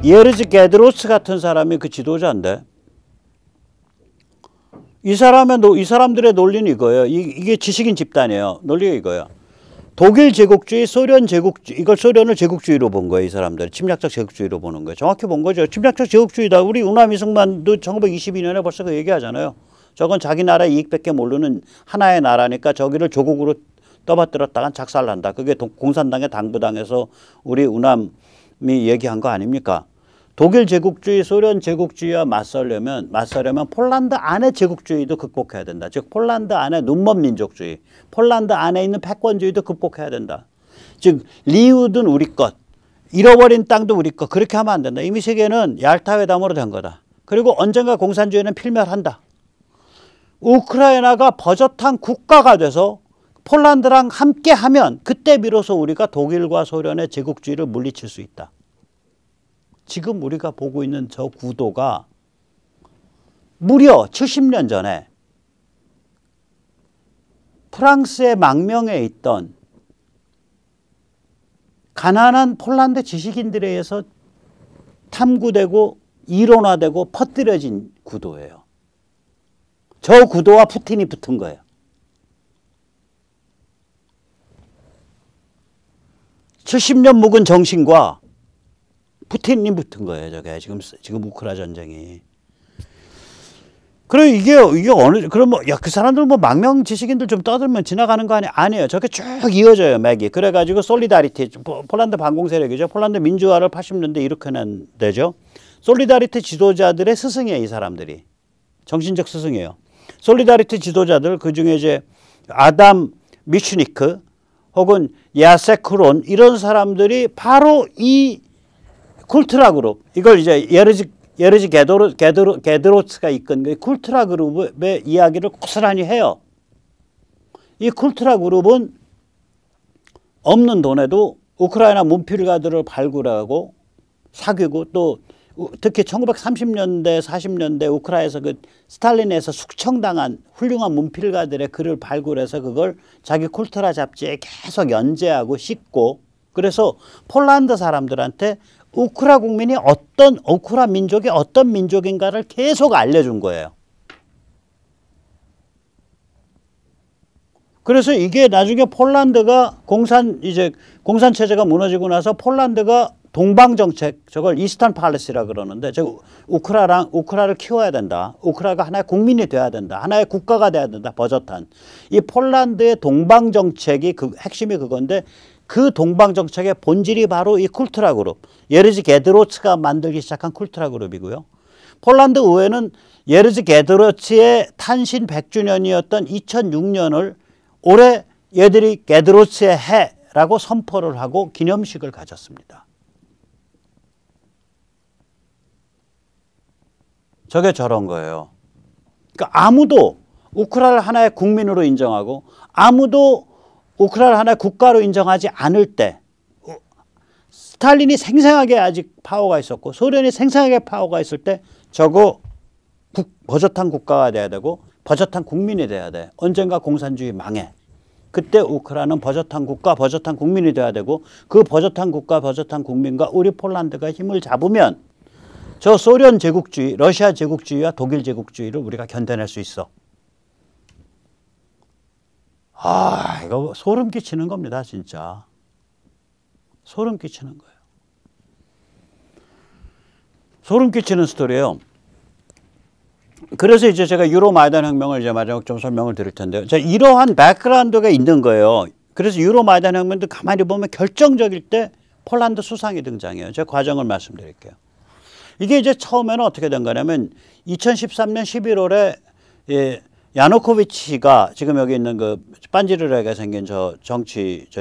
예르즈 게드로츠 같은 사람이 그 지도자인데 이 사람들의 논리는 이거예요. 이게 지식인 집단이에요. 논리가 이거예요. 독일 제국주의, 소련 제국주의, 이걸 소련을 제국주의로 본 거예요. 이 사람들 침략적 제국주의로 보는 거예요. 정확히 본 거죠. 침략적 제국주의다. 우리 운남 이승만도 1922년에 벌써 그 얘기하잖아요. 저건 자기 나라 이익밖에 모르는 하나의 나라니까 저기를 조국으로 떠받들었다간 작살난다. 그게 공산당의 당부당에서 우리 운남이 얘기한 거 아닙니까? 독일 제국주의, 소련 제국주의와 맞서려면 폴란드 안에 제국주의도 극복해야 된다. 즉 폴란드 안에 눈먼 민족주의, 폴란드 안에 있는 패권주의도 극복해야 된다. 즉 리우드는 우리 것, 잃어버린 땅도 우리 것, 그렇게 하면 안 된다. 이미 세계는 얄타 회담으로 된 거다. 그리고 언젠가 공산주의는 필멸한다. 우크라이나가 버젓한 국가가 돼서 폴란드랑 함께 하면 그때 비로소 우리가 독일과 소련의 제국주의를 물리칠 수 있다. 지금 우리가 보고 있는 저 구도가 무려 70년 전에 프랑스의 망명에 있던 가난한 폴란드 지식인들에 의해서 탐구되고 이론화되고 퍼뜨려진 구도예요. 저 구도와 푸틴이 붙은 거예요. 70년 묵은 정신과 푸틴이 붙은 거예요. 저게 지금 우크라 전쟁이. 그래 이게 어느 그럼 뭐 야 그 사람들 뭐 망명 지식인들 좀 떠들면 지나가는 거 아니에요. 저게 쭉 이어져요, 맥이. 그래가지고 솔리다리티 폴란드 반공 세력이죠. 폴란드 민주화를 80년대 일으켜낸 데죠. 솔리다리티 지도자들의 스승이에요, 이 사람들이. 정신적 스승이에요. 솔리다리티 지도자들 그 중에 이제 아담 미슈니크 혹은 야세크론 이런 사람들이 바로 이 쿨트라 그룹, 이걸 이제 예르즈 게드로츠가 이끈 그 쿨트라 그룹의 이야기를 고스란히 해요. 이 쿨트라 그룹은 없는 돈에도 우크라이나 문필가들을 발굴하고 사귀고 또 특히 1930년대 40년대 우크라이나에서 그 스탈린에서 숙청당한 훌륭한 문필가들의 글을 발굴해서 그걸 자기 쿨트라 잡지에 계속 연재하고 싣고, 그래서 폴란드 사람들한테 우크라 민족이 어떤 민족인가를 계속 알려준 거예요. 그래서 이게 나중에 폴란드가 공산 체제가 무너지고 나서 폴란드가 동방 정책, 저걸 이스턴 팔리시라 그러는데, 우크라를 키워야 된다. 우크라가 하나의 국민이 돼야 된다. 하나의 국가가 돼야 된다. 버젓한. 이 폴란드의 동방 정책이 핵심이 그건데, 그 동방 정책의 본질이 바로 이 쿨트라 그룹, 예르즈 게드로츠가 만들기 시작한 쿨트라 그룹이고요. 폴란드 의회는 예르즈 게드로츠의 탄신 100주년이었던 2006년을 올해 얘들이 게드로츠의 해라고 선포를 하고 기념식을 가졌습니다. 저게 저런 거예요. 그러니까 아무도 우크라를 하나의 국민으로 인정하고 아무도 우크라를 하나의 국가로 인정하지 않을 때, 스탈린이 생생하게 아직 파워가 있었고 소련이 생생하게 파워가 있을 때 저거 버젓한 국가가 돼야 되고 버젓한 국민이 돼야 돼. 언젠가 공산주의 망해. 그때 우크라는 버젓한 국가, 버젓한 국민이 돼야 되고, 그 버젓한 국가, 버젓한 국민과 우리 폴란드가 힘을 잡으면 저 소련 제국주의, 러시아 제국주의와 독일 제국주의를 우리가 견뎌낼 수 있어. 아, 이거 소름 끼치는 겁니다, 진짜. 소름 끼치는 거예요. 소름 끼치는 스토리예요. 그래서 이제 제가 유로마이단 혁명을 이제 마지막 좀 설명을 드릴 텐데요. 자, 이러한 백그라운드가 있는 거예요. 그래서 유로마이단 혁명도 가만히 보면 결정적일 때 폴란드 수상이 등장해요. 제가 과정을 말씀드릴게요. 이게 이제 처음에는 어떻게 된 거냐면 2013년 11월에 야누코비치가 지금 여기 있는 그 빤지르르하게 생긴 저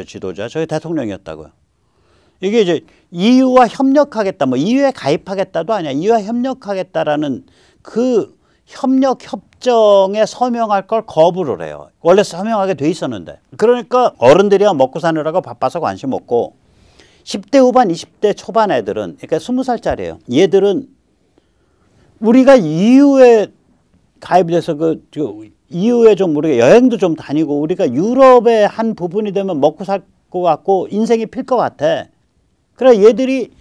지도자, 저게 대통령이었다고요. 이게 이제 EU와 협력하겠다, 뭐 EU에 가입하겠다도 아니야. EU와 협력하겠다라는 그 협력 협정에 서명할 걸 거부를 해요. 원래 서명하게 돼 있었는데. 그러니까 어른들이야 먹고 사느라고 바빠서 관심 없고 10대 후반 20대 초반 애들은, 그러니까 20살짜리예요. 얘들은 우리가 EU에 가입돼서 EU에 좀 우리가 여행도 좀 다니고 우리가 유럽의 한 부분이 되면 먹고 살 것 같고 인생이 필 것 같아. 그래 얘들이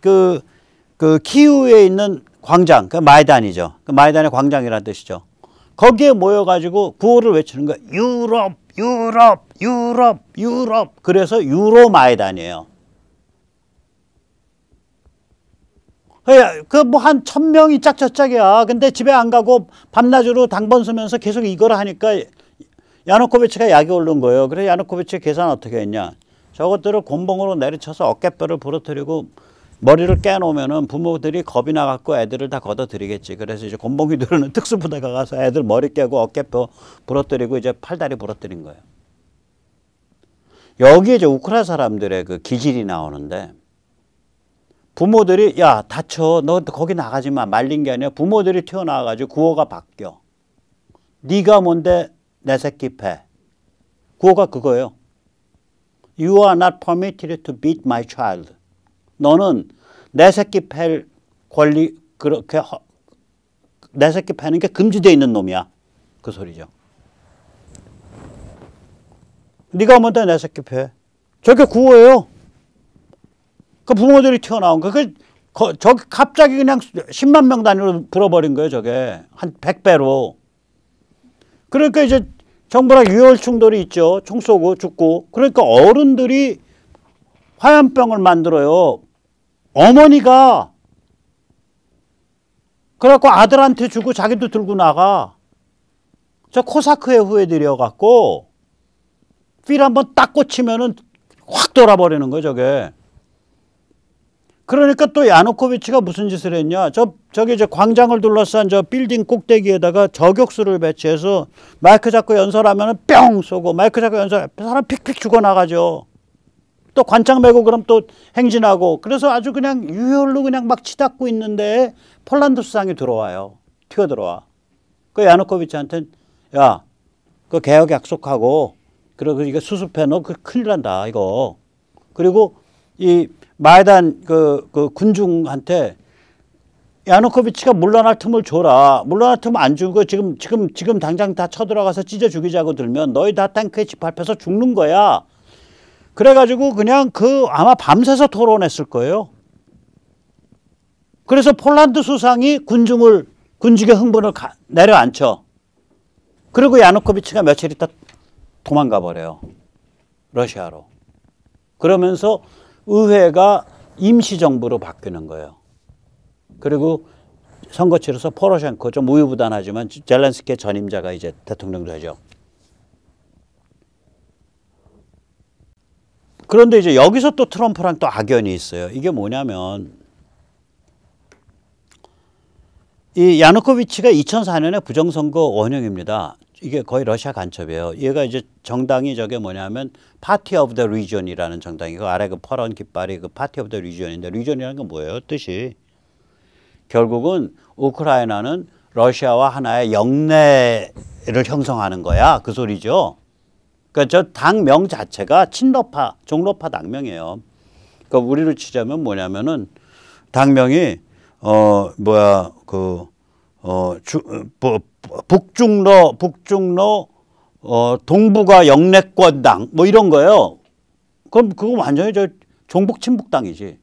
그 그 키우에 있는 광장, 그 마이단이죠. 그 마이단의 광장이라는 뜻이죠. 거기에 모여가지고 구호를 외치는 거예요. 유럽, 유럽, 유럽, 유럽. 그래서 유로 마이단이에요. 그 뭐 한 1000명이 짝짝짝이야. 근데 집에 안 가고 밤낮으로 당번 쓰면서 계속 이걸 하니까 야누코비치가 약이 오른 거예요. 그래서 야누코비치 계산 어떻게 했냐. 저것들을 곤봉으로 내리쳐서 어깨뼈를 부러뜨리고 머리를 깨놓으면은 부모들이 겁이 나갖고 애들을 다 걷어들이겠지. 그래서 이제 곤봉이들은 특수부대가 가서 애들 머리 깨고 어깨뼈 부러뜨리고 이제 팔다리 부러뜨린 거예요. 여기에 이제 우크라이나 사람들의 그 기질이 나오는데 부모들이 야 다쳐 너 거기 나가지 마 말린 게 아니라 부모들이 튀어나와가지고 구호가 바뀌어. 네가 뭔데 내 새끼 패. 구호가 그거예요. You are not permitted to beat my child. 너는 내 새끼 팰 권리 그렇게 내 새끼 패는 게 금지되어 있는 놈이야. 그 소리죠. 네가 뭔데 내 새끼 패. 저게 구호예요. 그 부모들이 튀어나온 거. 저기 갑자기 그냥 10만 명 단위로 불어버린 거예요. 저게 한 100배로. 그러니까 이제 정부랑 유혈 충돌이 있죠. 총 쏘고 죽고. 그러니까 어른들이 화염병을 만들어요. 어머니가 그래갖고 아들한테 주고 자기도 들고 나가. 저 코사크의 후예들이어갖고 필 한번 딱 꽂히면은 확 돌아버리는 거예요. 저게. 그러니까 또 야누코비치가 무슨 짓을 했냐. 저기 이제 광장을 둘러싼 저 빌딩 꼭대기에다가 저격수를 배치해서 마이크 잡고 연설하면은 뿅 쏘고 마이크 잡고 연설 사람 픽픽 죽어나가죠. 또 관창 메고 그럼 또 행진하고 그래서 아주 그냥 유혈로 그냥 막 치닫고 있는데 폴란드 수상이 들어와요. 튀어들어와. 그 야누코비치한테는 야, 그 개혁 약속하고 그리고 이거 수습해 너 그 큰일 난다 이거. 그리고 이 마이단 그 군중한테 야누코비치가 물러날 틈을 줘라. 물러날 틈을 안 주고 지금 당장 다 쳐들어가서 찢어 죽이자고 들면 너희 다 탱크에 짓밟혀서 죽는 거야. 그래가지고 그냥 아마 밤새서 토론했을 거예요. 그래서 폴란드 수상이 군중의 흥분을 내려앉혀. 그리고 야누코비치가 며칠 있다 도망가 버려요. 러시아로. 그러면서 의회가 임시정부로 바뀌는 거예요. 그리고 선거 치러서 포로셴코 좀 우유부단하지만 젤렌스키의 전임자가 이제 대통령 되죠. 그런데 이제 여기서 또 트럼프랑 또 악연이 있어요. 이게 뭐냐면 이 야누코비치가 2004년에 부정선거 원흉입니다. 이게 거의 러시아 간첩이에요. 얘가 이제 정당이 저게 뭐냐면 파티 오브 더 리전이라는 정당이고 아래 그 퍼런 깃발이 그 파티 오브 더 리전인데 리전이라는 건 뭐예요? 뜻이 결국은 우크라이나는 러시아와 하나의 영내를 형성하는 거야. 그 소리죠. 그러니까 저 당명 자체가 친러파, 종러파 당명이에요. 그러니까 우리로 치자면 뭐냐면은 당명이 북중러 동북아 영내권당 뭐 이런 거예요. 그럼 그거 완전히 저 종북 친북당이지.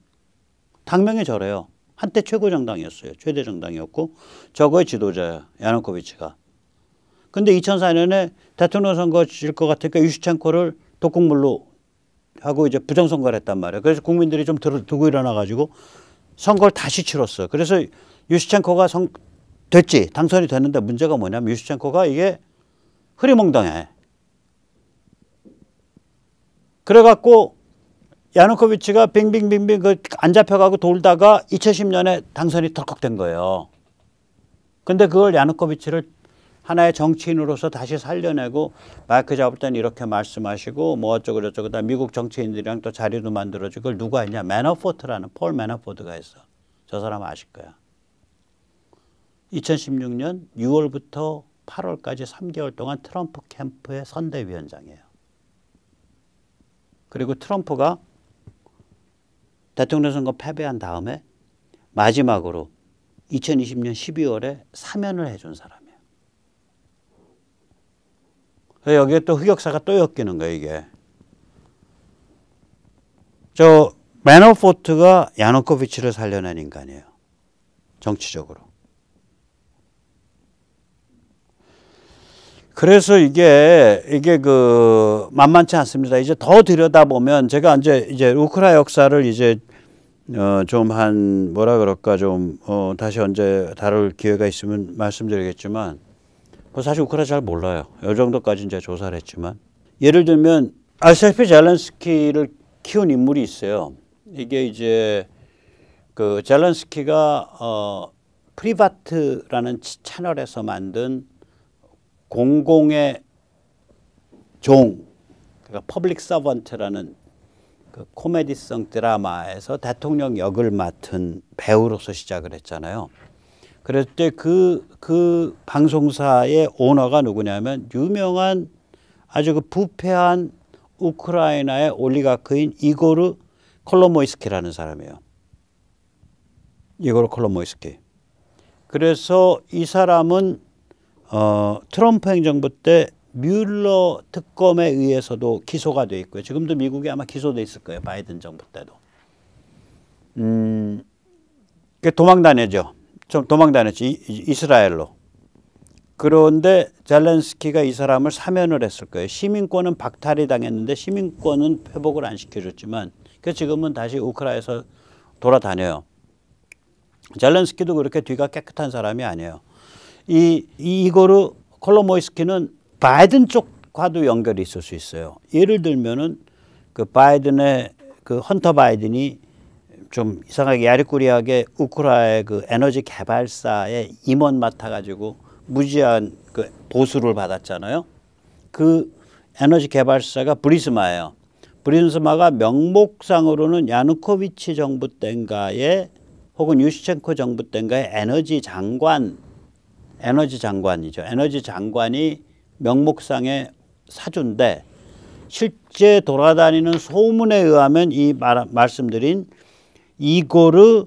당명이 저래요. 한때 최고 정당이었어요. 최대 정당이었고 저거의 지도자야. 야누코비치가. 근데 2004년에 대통령 선거 질 것 같으니까 유시첸코를 독국물로 하고 이제 부정선거를 했단 말이에요. 그래서 국민들이 좀 두고 일어나가지고 선거를 다시 치렀어요. 그래서 유시첸코가 됐지. 당선이 됐는데 문제가 뭐냐면 유시첸코가 이게 흐리멍덩해. 그래갖고 야누코비치가 빙빙빙빙 안 잡혀가고 돌다가 2010년에 당선이 덜컥 된 거예요. 근데 그걸 야누코비치를 하나의 정치인으로서 다시 살려내고 마이크 잡을 땐 이렇게 말씀하시고 뭐 어쩌고 저쩌고 다 미국 정치인들이랑 또 자리도 만들어주고 그걸 누가 했냐. 매너포트라는 폴 매너포트가 했어. 저 사람 아실 거야. 2016년 6월부터 8월까지 3개월 동안 트럼프 캠프의 선대위원장이에요. 그리고 트럼프가 대통령 선거 패배한 다음에 마지막으로 2020년 12월에 사면을 해준 사람이에요. 여기에 또 흑역사가 또 엮이는 거예요, 이게. 저 매너포트가 야누코비치를 살려낸 인간이에요. 정치적으로. 그래서 이게 그 만만치 않습니다. 이제 더 들여다보면 제가 이제 우크라이나 역사를 이제 좀 한 뭐라 그럴까 좀 다시 언제 다룰 기회가 있으면 말씀드리겠지만 사실 우크라이나 잘 몰라요. 이 정도까지 이제 조사를 했지만 예를 들면 아시다시피 젤렌스키를 키운 인물이 있어요. 이게 이제 그 젤렌스키가 프리바트라는 채널에서 만든 공공의 종, 그러니까 퍼블릭 서번트라는 그 코미디성 드라마에서 대통령 역을 맡은 배우로서 시작을 했잖아요. 그럴 때 그 방송사의 오너가 누구냐면 유명한 아주 그 부패한 우크라이나의 올리가크인 이고르 콜로모이스키라는 사람이에요. 이고르 콜로모이스키. 그래서 이 사람은 트럼프 행정부 때 뮬러 특검에 의해서도 기소가 돼 있고요. 지금도 미국에 아마 기소돼 있을 거예요. 바이든 정부 때도. 도망 다녔죠. 좀 도망 다녔지. 이스라엘로. 그런데 젤렌스키가 이 사람을 사면을 했을 거예요. 시민권은 박탈이 당했는데 시민권은 회복을 안 시켜줬지만 지금은 다시 우크라이나에서 돌아다녀요. 젤렌스키도 그렇게 뒤가 깨끗한 사람이 아니에요. 이고르 콜로모이스키는 바이든 쪽과도 연결이 있을 수 있어요. 예를 들면은 그 바이든의 그 헌터 바이든이 좀 이상하게 야리꾸리하게 우크라이나의 그 에너지 개발사에 임원 맡아가지고 무지한 그 보수를 받았잖아요. 그 에너지 개발사가 부리스마예요. 부리스마가 명목상으로는 야누코비치 정부 때인가에 혹은 유시첸코 정부 때인가에 에너지 장관이죠. 에너지 장관이 명목상의 사주인데 실제 돌아다니는 소문에 의하면 이 말씀드린 이고르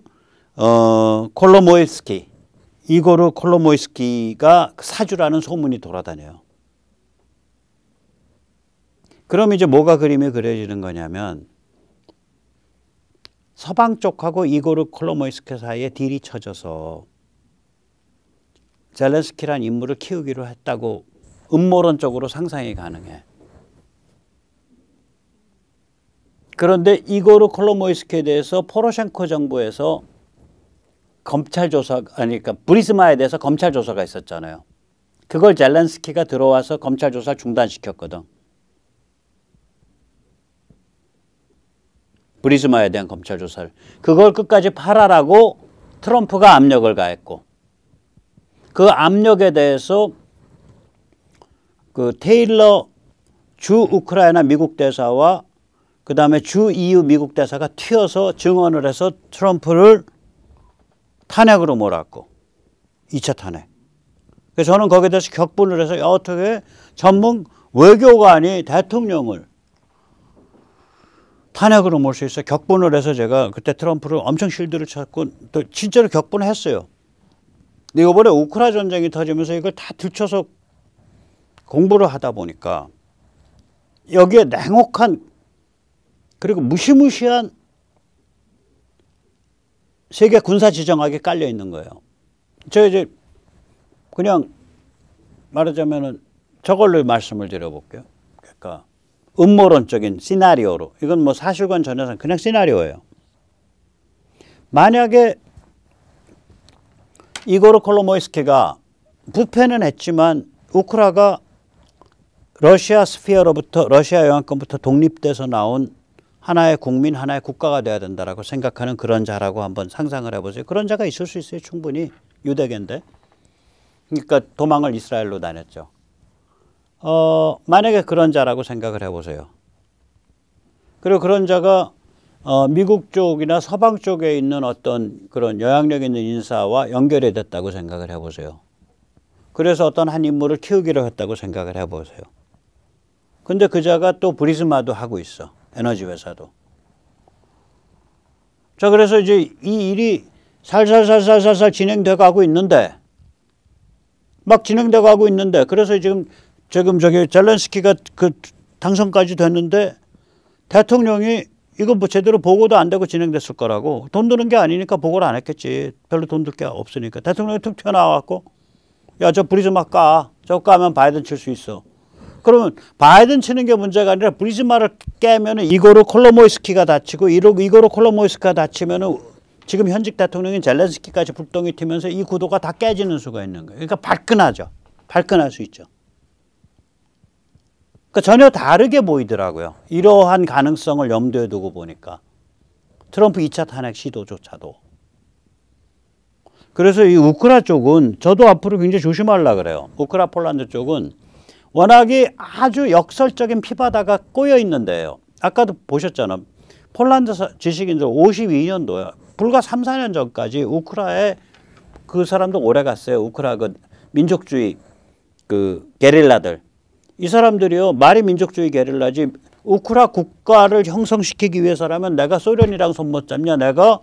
콜로모이스키가 사주라는 소문이 돌아다녀요. 그럼 이제 뭐가 그림이 그려지는 거냐면 서방 쪽하고 이고르 콜로모이스키 사이에 딜이 쳐져서 젤렌스키라는 인물을 키우기로 했다고 음모론적으로 상상이 가능해. 그런데 이고르 콜로모이스키에 대해서 포로셴코 정부에서 그러니까 부리스마에 대해서 검찰 조사가 있었잖아요. 그걸 젤렌스키가 들어와서 검찰 조사를 중단시켰거든. 부리스마에 대한 검찰 조사를. 그걸 끝까지 팔아라고 트럼프가 압력을 가했고 그 압력에 대해서 그 테일러 주 우크라이나 미국 대사와 그 다음에 주 EU 미국 대사가 튀어서 증언을 해서 트럼프를 탄핵으로 몰았고 2차 탄핵. 그래서 저는 거기에 대해서 격분을 해서 어떻게 전문 외교관이 대통령을 탄핵으로 몰 수 있어. 격분을 해서 제가 그때 트럼프를 엄청 실드를 쳤고 또 진짜로 격분을 했어요. 근데 이번에 우크라이나 전쟁이 터지면서 이걸 다 들춰서 공부를 하다 보니까 여기에 냉혹한 그리고 무시무시한 세계 군사 지정학이 깔려 있는 거예요. 제가 이제 그냥 말하자면은 저걸로 말씀을 드려볼게요. 그러니까 음모론적인 시나리오로. 이건 뭐 사실관 전혀서 그냥 시나리오예요. 만약에 이고르 콜로모이스키가 부패는 했지만 우크라이나가 러시아 스피어로부터 러시아 영향권부터 독립돼서 나온 하나의 국민, 하나의 국가가 돼야 된다라고 생각하는 그런 자라고 한번 상상을 해보세요. 그런 자가 있을 수 있어요. 충분히. 유대계인데. 그러니까 도망을 이스라엘로 다녔죠. 만약에 그런 자라고 생각을 해보세요. 그리고 그런 자가 미국 쪽이나 서방 쪽에 있는 어떤 그런 영향력 있는 인사와 연결이 됐다고 생각을 해보세요. 그래서 어떤 한 인물을 키우기로 했다고 생각을 해보세요. 근데 그 자가 또 부리스마도 하고 있어. 에너지 회사도. 자, 그래서 이제 이 일이 살살살살살살 진행돼 가고 있는데 막 진행돼 가고 있는데 그래서 지금 저기 젤렌스키가 그 당선까지 됐는데 대통령이 이거 뭐 제대로 보고도 안 되고 진행됐을 거라고. 돈 드는 게 아니니까 보고를 안 했겠지. 별로 돈 들 게 없으니까. 대통령이 툭 튀어나와갖고 야, 저 브리즈마 까. 저거 까면 바이든 칠 수 있어. 그러면 바이든 치는 게 문제가 아니라 브리즈마를 깨면은 이고르 콜로모이스키가 다치고 이고르 콜로모이스키가 다치면은 지금 현직 대통령인 젤렌스키까지 불똥이 튀면서 이 구도가 다 깨지는 수가 있는 거예요. 그러니까 발끈하죠. 발끈할 수 있죠. 그러니까 전혀 다르게 보이더라고요. 이러한 가능성을 염두에 두고 보니까. 트럼프 2차 탄핵 시도조차도. 그래서 이 우크라 쪽은 저도 앞으로 굉장히 조심하려고 그래요. 우크라 폴란드 쪽은 워낙에 아주 역설적인 피바다가 꼬여 있는데요. 아까도 보셨잖아. 폴란드 지식인들 52년도야. 불과 3, 4년 전까지 우크라에 그 사람도 오래 갔어요. 우크라 그 민족주의 그 게릴라들. 이 사람들이요. 말이 민족주의 게릴라지 우크라 국가를 형성시키기 위해서라면 내가 소련이랑 손 못 잡냐. 내가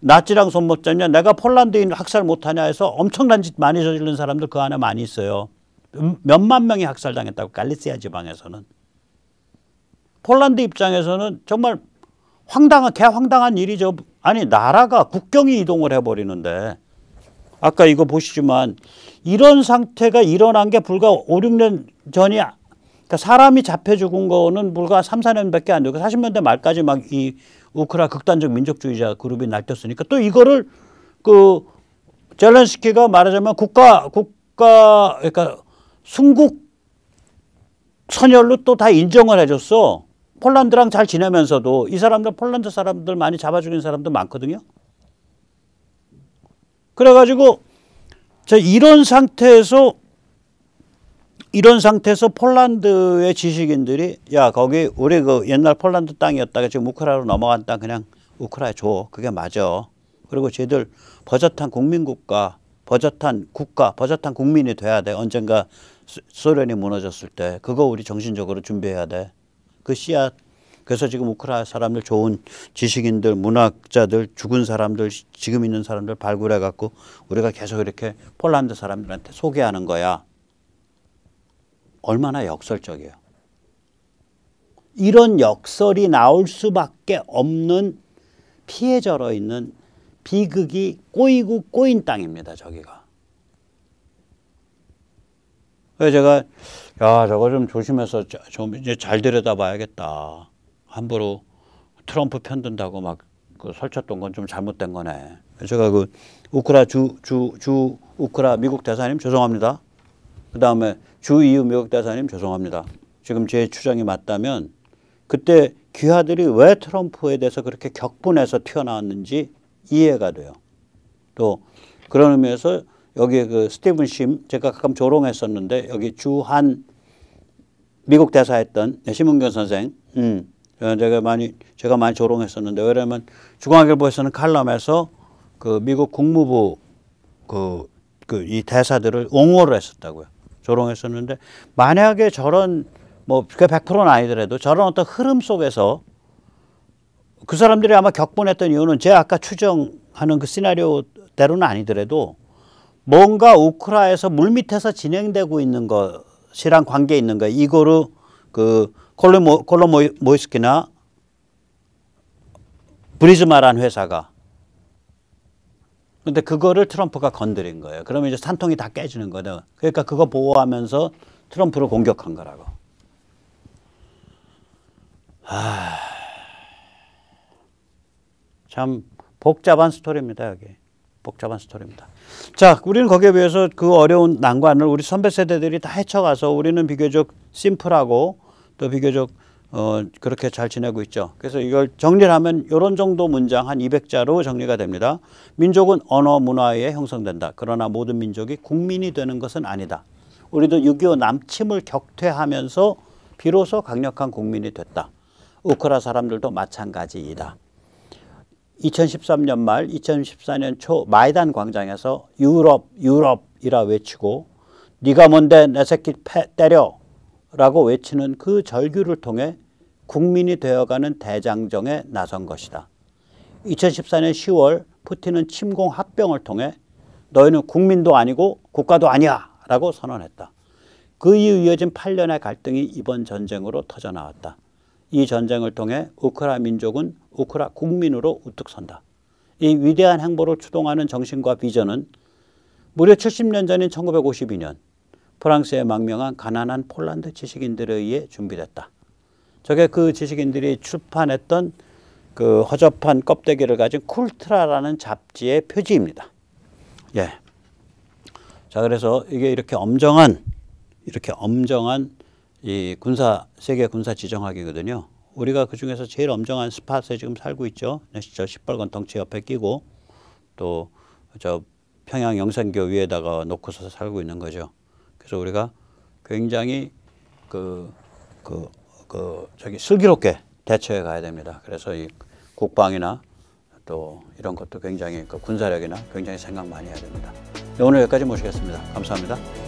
나치랑 손 못 잡냐. 내가 폴란드인 학살 못하냐 해서 엄청난 짓 많이 저지른 사람들 그 안에 많이 있어요. 몇만 명이 학살당했다고 갈리시아 지방에서는. 폴란드 입장에서는 정말 개황당한 일이죠. 아니 나라가 국경이 이동을 해버리는데 아까 이거 보시지만 이런 상태가 일어난 게 불과 5, 6년 전이야. 그러니까 사람이 잡혀 죽은 거는 불과 3, 4년밖에 안 되고 40년대 말까지 막 이 우크라 극단적 민족주의자 그룹이 날뛰었으니까 또 이거를 그 젤렌스키가 말하자면 그러니까 순국 선열로 또 다 인정을 해줬어. 폴란드랑 잘 지내면서도 이 사람들 폴란드 사람들 많이 잡아 죽인 사람도 많거든요. 그래가지고 이런 상태에서 폴란드의 지식인들이 야 거기 우리 그 옛날 폴란드 땅이었다가 지금 우크라로 넘어간 땅 그냥 우크라에 줘. 그게 맞아. 그리고 쟤들 버젓한 국민국가, 버젓한 국가, 버젓한 국민이 돼야 돼. 언젠가 소련이 무너졌을 때 그거 우리 정신적으로 준비해야 돼. 그 씨앗. 그래서 지금 우크라 사람들 좋은 지식인들, 문학자들, 죽은 사람들, 지금 있는 사람들 발굴해 갖고 우리가 계속 이렇게 폴란드 사람들한테 소개하는 거야. 얼마나 역설적이에요. 이런 역설이 나올 수밖에 없는 피해 절어 있는 비극이 꼬이고 꼬인 땅입니다. 저기가. 그래서 제가 야 저거 좀 조심해서 좀 이제 잘 들여다봐야겠다. 함부로 트럼프 편든다고 막 그 설쳤던 건 좀 잘못된 거네. 제가 그 우크라 주 우크라 미국 대사님 죄송합니다. 그 다음에 주 EU 미국 대사님 죄송합니다. 지금 제 추정이 맞다면 그때 귀하들이 왜 트럼프에 대해서 그렇게 격분해서 튀어나왔는지 이해가 돼요. 또 그런 의미에서 여기 그 스티븐 심 제가 가끔 조롱했었는데 여기 주한 미국 대사했던 심은경 선생 제가 많이 조롱했었는데 왜냐면 중앙일보에서는 칼럼에서 그 미국 국무부 이 대사들을 옹호를 했었다고요. 조롱했었는데 만약에 저런 뭐 그게 100%는 아니더라도 저런 어떤 흐름 속에서 그 사람들이 아마 격분했던 이유는 제가 아까 추정하는 그 시나리오대로는 아니더라도 뭔가 우크라에서 물밑에서 진행되고 있는 것이랑 관계 있는 거예요. 이고르 그 콜로모이스키나 브리즈마란 회사가. 근데 그거를 트럼프가 건드린 거예요. 그러면 이제 산통이 다 깨지는 거예요. 그러니까 그거 보호하면서 트럼프를 공격한 거라고. 참 복잡한 스토리입니다. 여기. 복잡한 스토리입니다. 자, 우리는 거기에 비해서 그 어려운 난관을 우리 선배 세대들이 다 헤쳐가서 우리는 비교적 심플하고 또 비교적 그렇게 잘 지내고 있죠. 그래서 이걸 정리를 하면 이런 정도 문장 한 200자로 정리가 됩니다. 민족은 언어 문화에 의해 형성된다. 그러나 모든 민족이 국민이 되는 것은 아니다. 우리도 6.25 남침을 격퇴하면서 비로소 강력한 국민이 됐다. 우크라 사람들도 마찬가지이다. 2013년 말 2014년 초 마이단 광장에서 유럽이라 외치고 네가 뭔데 내 새끼 때려 라고 외치는 그 절규를 통해 국민이 되어가는 대장정에 나선 것이다. 2014년 10월 푸틴은 침공 합병을 통해 너희는 국민도 아니고 국가도 아니야 라고 선언했다. 그 이후 이어진 8년의 갈등이 이번 전쟁으로 터져나왔다. 이 전쟁을 통해 우크라 민족은 우크라 국민으로 우뚝 선다. 이 위대한 행보를 추동하는 정신과 비전은 무려 70년 전인 1952년 프랑스에 망명한 가난한 폴란드 지식인들에 의해 준비됐다. 저게 그 지식인들이 출판했던 그 허접한 껍데기를 가진 쿨트라라는 잡지의 표지입니다. 예. 자, 그래서 이게 이렇게 엄정한 이 세계 군사 지정학이거든요. 우리가 그 중에서 제일 엄정한 스팟에 지금 살고 있죠. 저 시뻘건 덩치 옆에 끼고 또 저 평양 영산교 위에다가 놓고서 살고 있는 거죠. 그래서 우리가 굉장히 슬기롭게 대처해 가야 됩니다. 그래서 이 국방이나 또 이런 것도 굉장히 군사력이나 굉장히 생각 많이 해야 됩니다. 오늘 여기까지 모시겠습니다. 감사합니다.